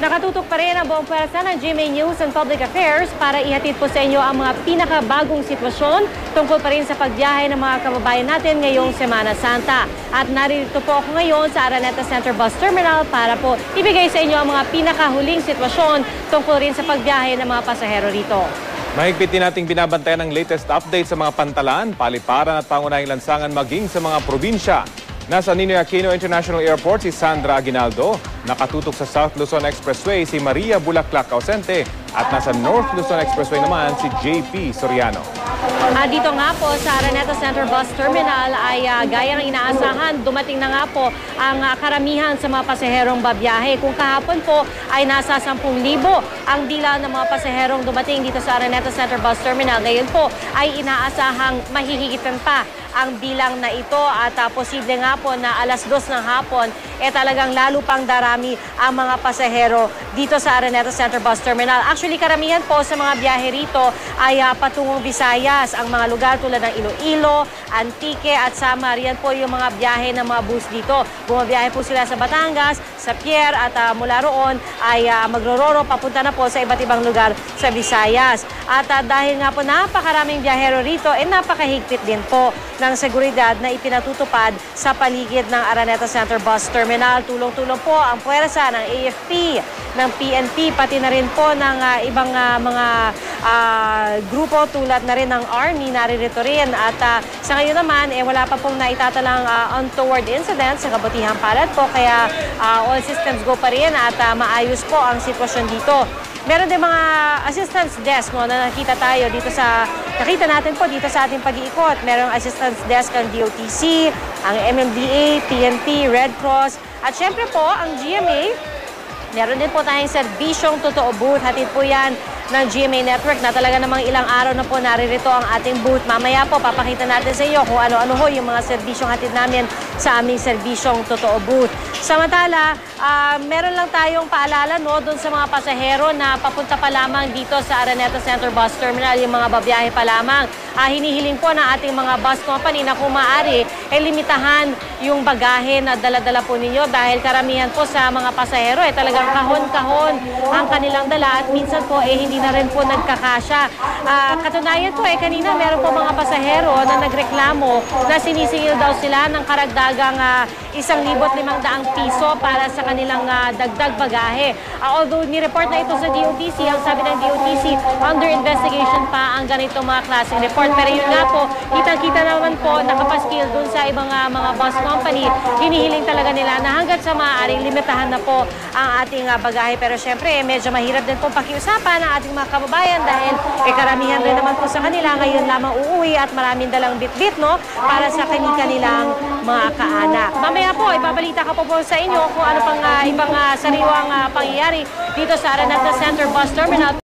Nakatutok pa rin ang buong pwersa ng GMA News and Public Affairs para ihatid po sa inyo ang mga pinakabagong sitwasyon tungkol pa rin sa pagbiyahe ng mga kababayan natin ngayong Semana Santa. At narito po ako ngayon sa Araneta Center Bus Terminal para po ibigay sa inyo ang mga pinakahuling sitwasyon tungkol rin sa pagbiyahe ng mga pasahero rito. Mahigpit din nating binabantayan ang latest update sa mga pantalan, paliparan at pangunahing lansangan maging sa mga probinsya. Nasa Ninoy Aquino International Airport si Sandra Aguinaldo, nakatutok sa South Luzon Expressway si Maria Bulaklac Ausente at nasa North Luzon Expressway naman si JP Soriano. Dito nga po sa Araneta Center Bus Terminal ay gaya ng inaasahan, dumating na nga po ang karamihan sa mga pasaherong babiyahe. Kung kahapon po ay nasa 10,000 ang bilang ng mga pasaherong dumating dito sa Araneta Center Bus Terminal. Ngayon po ay inaasahang mahihigitan pa ang bilang na ito at posible nga po na alas 2 ng hapon talagang lalo pang darami ang mga pasahero dito sa Araneta Center Bus Terminal. Actually, karamihan po sa mga biyahe rito ay patungong Visayas. Ang mga lugar tulad ng Iloilo, Antique at Samar, yan po yung mga biyahe ng mga bus dito. Bumabiyahe po sila sa Batangas, sa Pierre at mula roon ay magrororo papunta na po sa iba't ibang lugar sa Visayas. At dahil nga po napakaraming biyahero rito, napakahigpit din po ng seguridad na ipinatutupad sa paligid ng Araneta Center Bus Terminal. Tulong-tulong po ang puwersa ng AFP, ng PNP, pati na rin po ng ibang mga grupo tulad na rin ng Army, naririto rin. At sa ngayon naman, wala pa pong naitatalang untoward incidents sa kabutihang palad po. Kaya all systems go pa rin at maayos po ang sitwasyon dito. Meron din mga assistance desk na nakita natin po dito sa ating pag-iikot. Merong assistance desk ang DOTC, ang MMDA, PNP, Red Cross, at syempre po ang GMA. Meron din po tayong serbisyong totoo booth. Hatid po yan ng GMA Network na talaga namang ilang araw na po naririto ang ating booth. Mamaya po papakita natin sa iyo kung ano-ano ho yung mga serbisyong hatid namin sa aming serbisyong totoo booth. Samantala, meron lang tayong paalala doon sa mga pasahero na papunta pa lamang dito sa Araneta Center Bus Terminal, yung mga babiyahe pa lamang. Hinihiling po ng ating mga bus company na kung maaari, limitahan yung bagahe na dala-dala po ninyo dahil karamihan po sa mga pasahero talagang kahon-kahon ang kanilang dala at minsan po hindi na rin po nagkakasya. Katunayan po kanina meron po mga pasahero na nagreklamo na sinisingil daw sila ng karagdagang 1,500 piso para sa kanilang dagdag bagahe. Although nireport na ito sa DOTC, ang sabi ng DOTC, under investigation pa ang ganitong mga klaseng report. Pero yun nga po, kitang-kita naman po nakapaskil dun sa ibang mga bus company. Hinihiling talaga nila na hanggat sa maaaring limitahan na po ang ating bagahe. Pero syempre, medyo mahirap din po pakiusapan ang ating mga kababayan dahil karamihan rin naman po sa kanila ngayon lamang uuwi at maraming dalang bit-bit para sa kanilang mga kaanak. Mamaya po, ibabalita ka po sa inyo kung ano pang ibang sariwang pangyayari dito sa Araneta Center Bus Terminal.